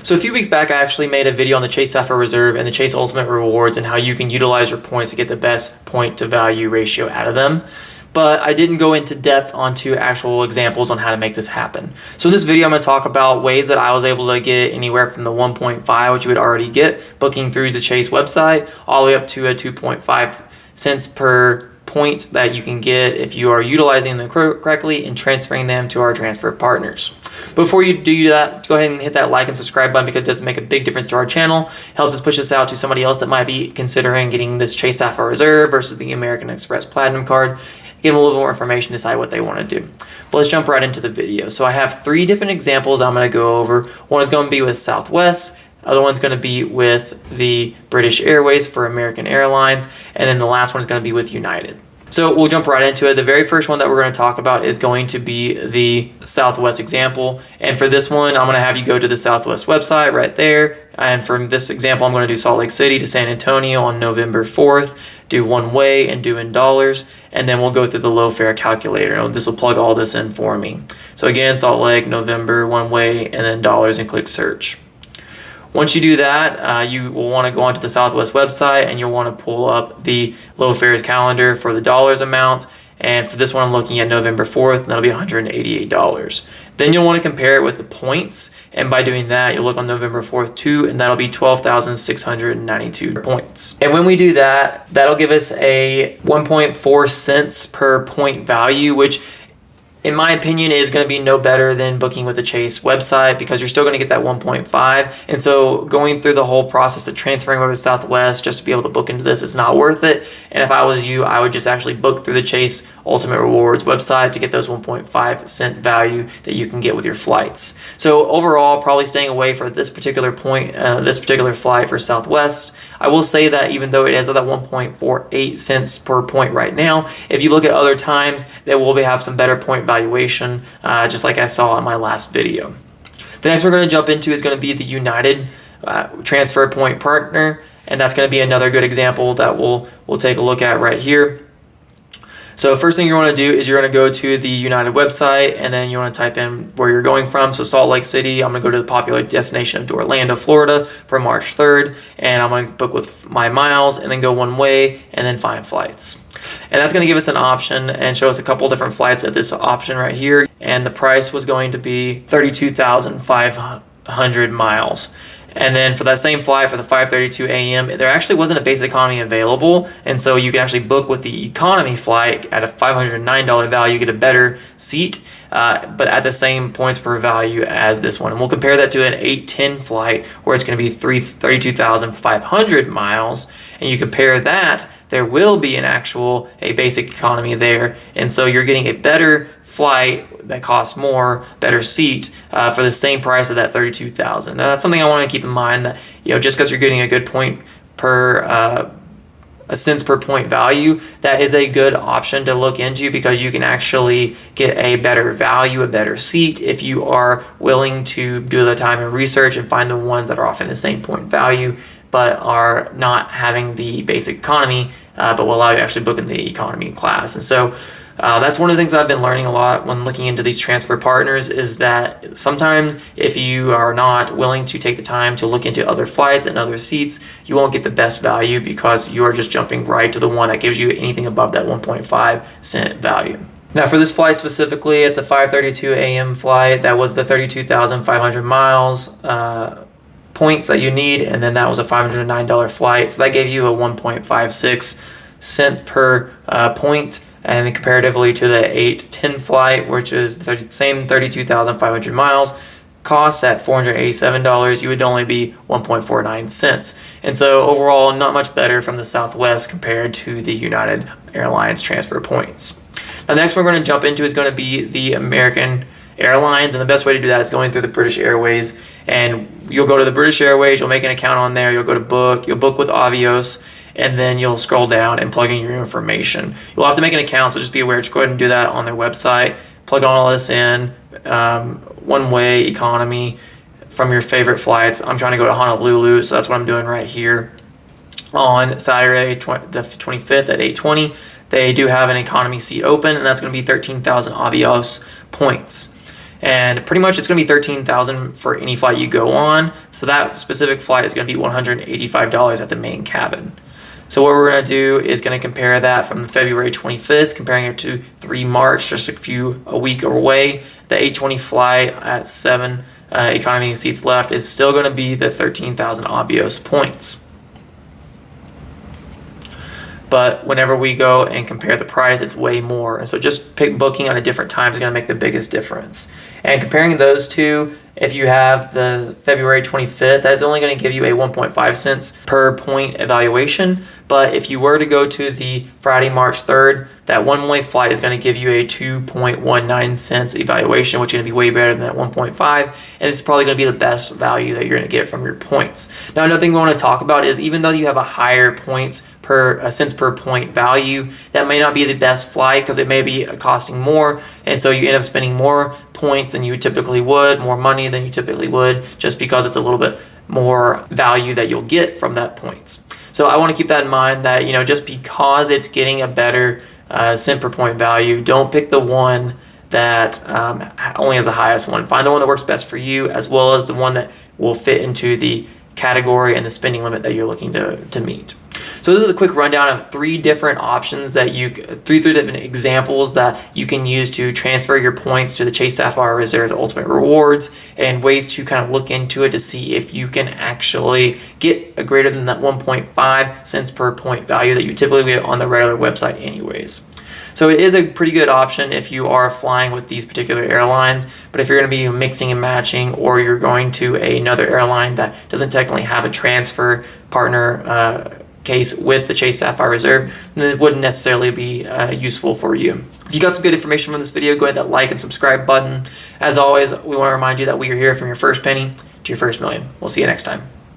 So a few weeks back, I actually made a video on the Chase Sapphire Reserve and the Chase Ultimate Rewards and how you can utilize your points to get the best point to value ratio out of them. But I didn't go into depth onto actual examples on how to make this happen. So in this video, I'm going to talk about ways that I was able to get anywhere from the 1.5, which you would already get, booking through the Chase website, all the way up to a 2.5 cents per point that you can get if you are utilizing them correctly and transferring them to our transfer partners. Before you do that, go ahead and hit that like and subscribe button because it does make a big difference to our channel. It helps us push this out to somebody else that might be considering getting this Chase Sapphire Reserve versus the American Express Platinum card. Give them a little more information, decide what they want to do. But let's jump right into the video. So I have 3 different examples I'm going to go over. One is going to be with Southwest. Other one's going to be with the British Airways for American Airlines, and then the last one is going to be with United. So we'll jump right into it. The very first one that we're going to talk about is going to be the Southwest example. And for this one, I'm going to have you go to the Southwest website right there. And for this example, I'm going to do Salt Lake City to San Antonio on November 4th, do one way and do in dollars. And then we'll go through the low fare calculator. This will plug all this in for me. So again, Salt Lake, November, one way, and then dollars, and click search. Once you do that, you will want to go onto the Southwest website and you'll want to pull up the low fares calendar for the dollars amount. And for this one, I'm looking at November 4th, and that'll be $188. Then you'll want to compare it with the points. And by doing that, you'll look on November 4th too, and that'll be 12,692 points. And when we do that, that'll give us a 1.4 cents per point value, which in my opinion is going to be no better than booking with the Chase website because you're still going to get that 1.5. And so going through the whole process of transferring over to Southwest just to be able to book into this is not worth it. And if I was you, I would just actually book through the Chase Ultimate Rewards website to get those 1.5 cent value that you can get with your flights. So overall, probably staying away for this particular point, this particular flight for Southwest. I will say that even though it is at that 1.48 cents per point right now, if you look at other times, they will have some better point valuation, just like I saw in my last video. The next we're going to jump into is going to be the United transfer point partner, and that's going to be another good example that we'll take a look at right here. So first thing you want to do is you're going to go to the United website, and then you want to type in where you're going from. So Salt Lake City, I'm going to go to the popular destination of Orlando, Florida for March 3rd, and I'm going to book with my miles and then go one way and then find flights. And that's going to give us an option and show us a couple different flights at this option right here. And the price was going to be 32,500 miles. And then for that same flight for the 5:32 a.m., there actually wasn't a basic economy available. And so you can actually book with the economy flight at a $509 value, get a better seat, but at the same points per value as this one. And we'll compare that to an 8:10 flight where it's going to be 32,500 miles. And you compare that, there will be a basic economy there. And so you're getting a better flight that costs more, better seat for the same price of that 32,000. Now that's something I want to keep in mind, that just because you're getting a good point per a cents per point value, that is a good option to look into because you can actually get a better value, a better seat if you are willing to do the time and research and find the ones that are offering the same point value but are not having the basic economy, but will allow you to actually book in the economy class. And so that's one of the things I've been learning a lot when looking into these transfer partners, is that sometimes if you are not willing to take the time to look into other flights and other seats, you won't get the best value because you are just jumping right to the one that gives you anything above that 1.5 cent value. Now for this flight specifically, at the 5:32 a.m. flight, that was the 32,500 miles points that you need, and then that was a $509 flight. So that gave you a 1.56 cent per point. And then comparatively to the 8:10 flight, which is the same 32,500 miles, costs at $487, you would only be 1.49 cents. And so overall, not much better from the Southwest compared to the United Airlines transfer points. Now, next we're going to jump into is going to be the American Airlines, and the best way to do that is going through the British Airways. And you'll go to the British Airways, you'll make an account on there, you'll go to book, you'll book with Avios, and then you'll scroll down and plug in your information. You'll have to make an account, so just be aware. Just go ahead and do that on their website. Plug all this in, one-way, economy, from your favorite flights. I'm trying to go to Honolulu, so that's what I'm doing right here. On Saturday, the 25th at 8:20, they do have an economy seat open, and that's going to be 13,000 Avios points. And pretty much it's going to be $13,000 for any flight you go on. So that specific flight is going to be $185 at the main cabin. So what we're going to do is going to compare that from February 25th, comparing it to 3 March, just a week away. The 820 flight at 7 economy seats left is still going to be the 13,000 Avios points. But whenever we go and compare the price, it's way more. And so just pick booking on a different time is going to make the biggest difference. And comparing those two, if you have the February 25th, that is only going to give you a 1.5 cents per point evaluation. But if you were to go to the Friday, March 3rd, that one-way flight is going to give you a 2.19 cents evaluation, which is going to be way better than that 1.5. And it's probably going to be the best value that you're going to get from your points. Now, another thing we want to talk about is even though you have a higher points per cents per point value, that may not be the best flight because it may be costing more. And so you end up spending more points than you typically would, more money than you typically would, just because it's a little bit more value that you'll get from that points. So I want to keep that in mind that, just because it's getting a better cent per point value, don't pick the one that only has the highest one. Find the one that works best for you, as well as the one that will fit into the category and the spending limit that you're looking to meet. So this is a quick rundown of 3 different options that three different examples that you can use to transfer your points to the Chase Sapphire Reserve Ultimate Rewards, and ways to kind of look into it to see if you can actually get a greater than that 1.5 cents per point value that you typically get on the regular website anyways. So it is a pretty good option if you are flying with these particular airlines, but if you're going to be mixing and matching, or you're going to another airline that doesn't technically have a transfer partner case with the Chase Sapphire Reserve, then it wouldn't necessarily be useful for you. If you got some good information from this video, go ahead and hit that like and subscribe button. As always, we want to remind you that we are here from your first penny to your first million. We'll see you next time.